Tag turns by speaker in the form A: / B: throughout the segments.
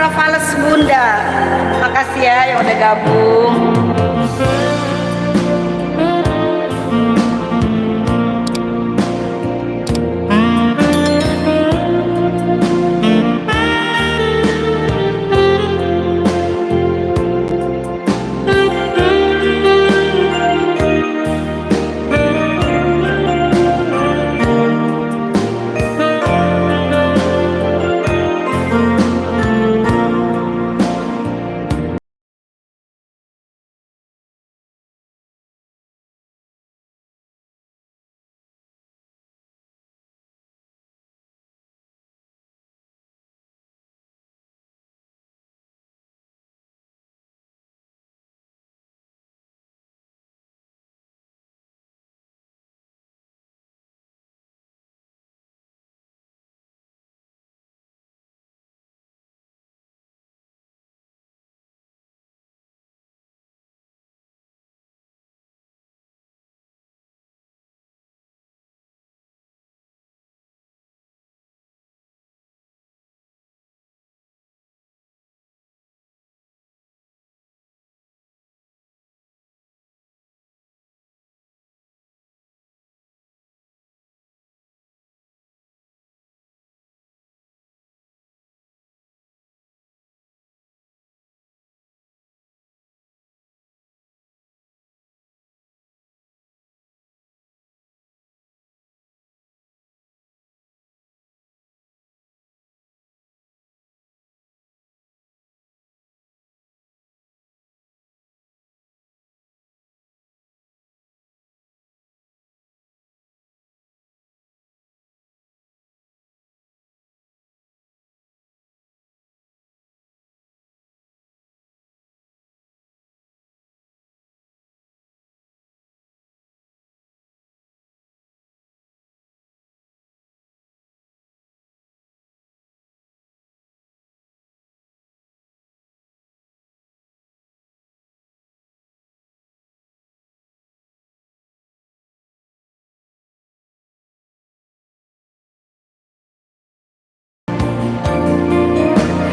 A: Fales Bunda, makasih ya yang udah gabung.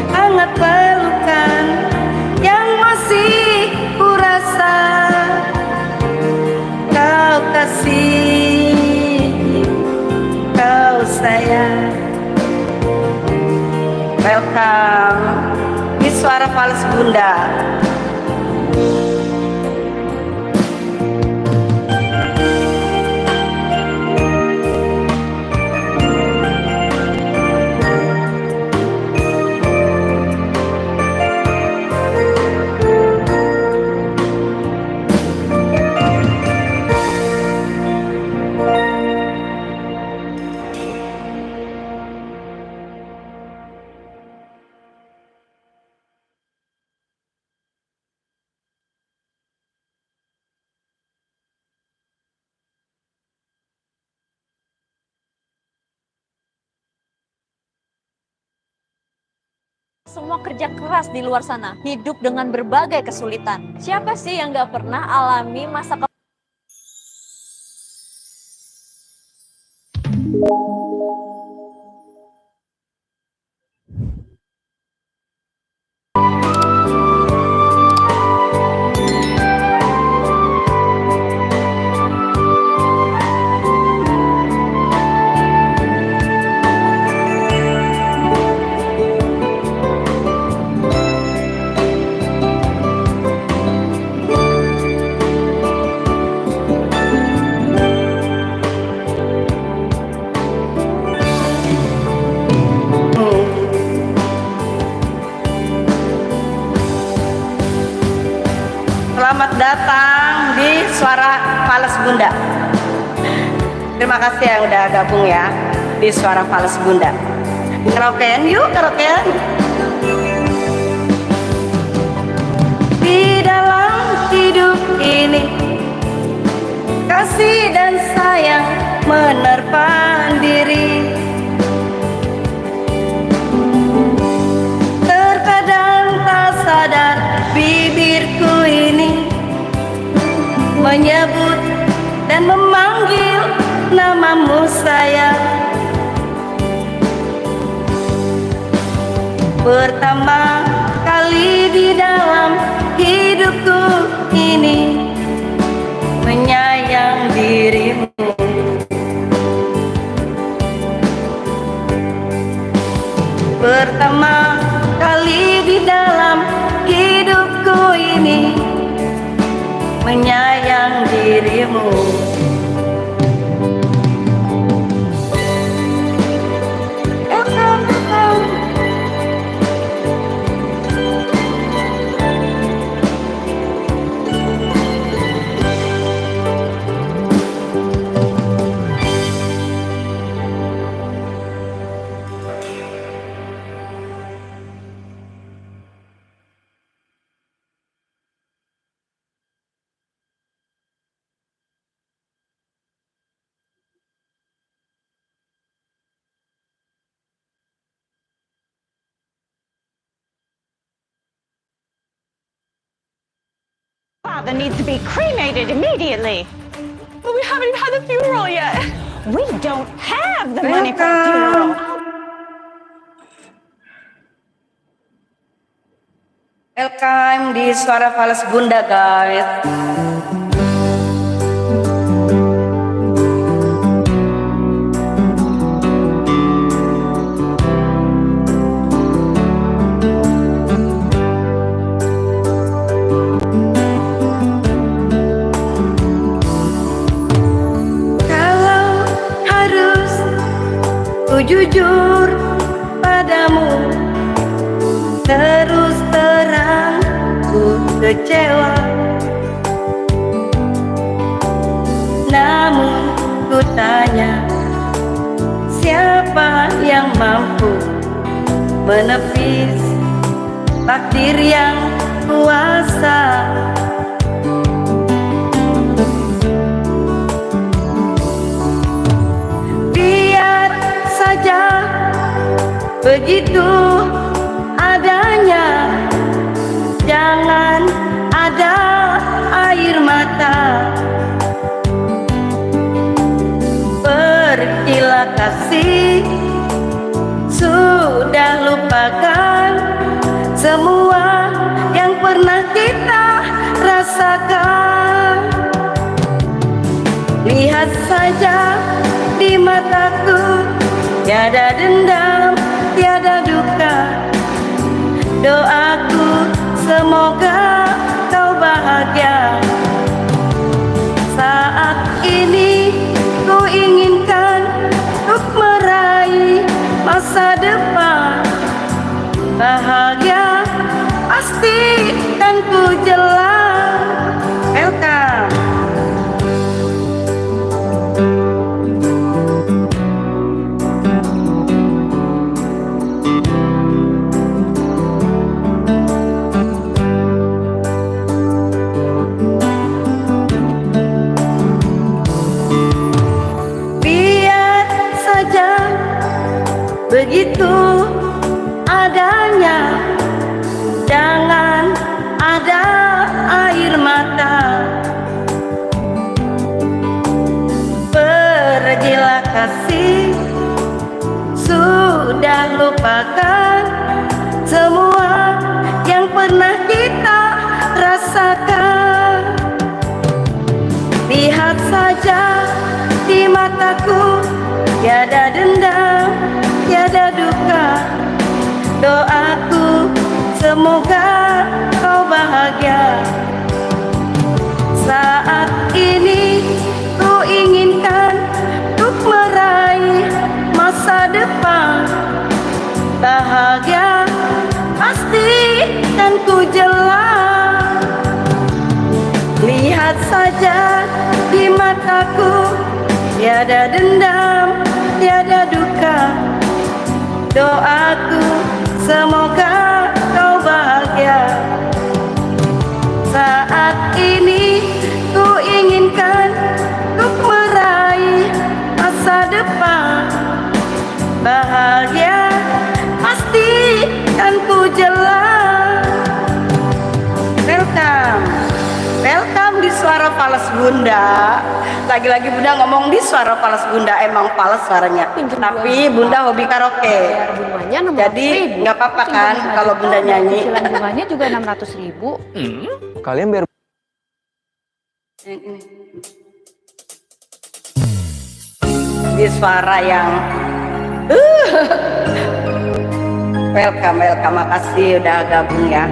A: Hangat pelukan yang masih kurasa, kau kasih, kau sayang. Welcome di Suara Fales Bunda.
B: Semua kerja keras di luar sana, hidup dengan berbagai kesulitan. Siapa sih yang gak pernah alami masa
A: Selamat datang di Suara Fales Bunda. Terima kasih yang udah gabung ya di Suara Fales Bunda. Karaokean yuk, karaokean. Di dalam hidup ini, kasih dan sayang menerpa diri. Terkadang tak sadar bibirku ini menyebut dan memanggil namamu sayang. Pertama kali di dalam hidupku ini menyayang dirimu. Pertama kali di dalam hidupku ini menyayang dirimu.
C: Father needs to be cremated immediately. But we haven't even had the funeral yet. We don't have the money for a funeral.
A: Welcome di Suara Fales Bunda, guys. Jujur padamu, terus terang ku kecewa. Namun ku tanya, siapa yang mampu menepis takdir yang kuasa? Begitu adanya, jangan ada air mata. Pergilah kasih, sudah lupakan semua yang pernah kita rasakan. Lihat saja di mataku, tiada dendam, tiada duka. Doaku semoga kau bahagia. Saat ini ku inginkan untuk meraih masa depan bahagia, pasti kan ku jelas. Welcome. Begitu adanya, jangan ada air mata. Pergilah kasih, sudah lupakan semua yang pernah kita rasakan. Lihat saja di mataku, tiada dendam, tiada duka. Doaku semoga kau bahagia. Saat ini ku inginkan untuk meraih masa depan bahagia, pasti kan ku jelas. Lihat saja di mataku, tiada dendam, tiada duka. Doaku semoga kau bahagia. Saat ini ku inginkan untuk meraih masa depan bahagia, pasti kan ku jelas. Welcome, welcome datang di Suara Fales Bunda. Lagi-lagi Bunda ngomong di Suara Fales Bunda, emang fales suaranya. Tapi Bunda hobi karaoke.
D: Bayar bunganya 600.000.
A: Jadi nggak apa-apa kan kalau Bunda nyanyi.
D: Cicilan bunganya juga 600.000.
E: Kalian bayar
A: Di suara yang welcome, makasih udah gabung ya.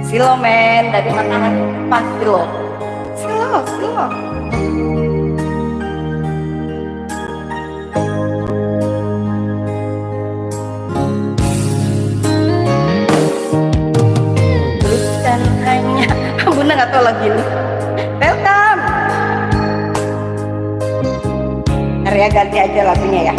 A: Silo men, dari matahari depan silo. Bukan hanya, Bunda nggak tahu lagi ini. Welcome. Arya ganti aja lagunya ya.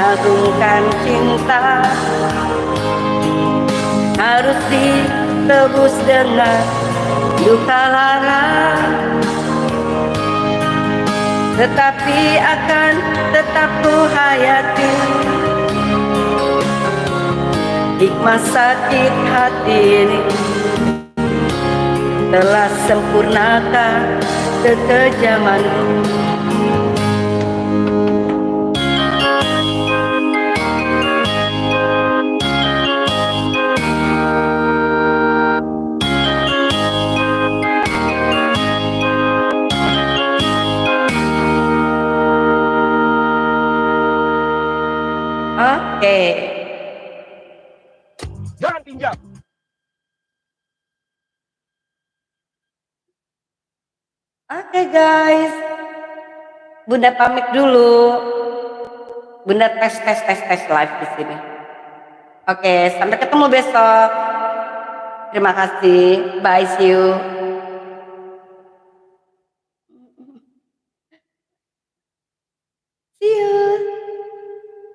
A: Agungkan cinta harus ditebus dengan luka lara, tetapi akan tetap ku hayati hikmah sakit hati ini. Telah sempurnakan kekejamanku.
E: Jangan pinjam.
A: Oke guys, Bunda pamit dulu. Bunda tes live di sini. Oke, sampai ketemu besok. Terima kasih. Bye, see you. See you.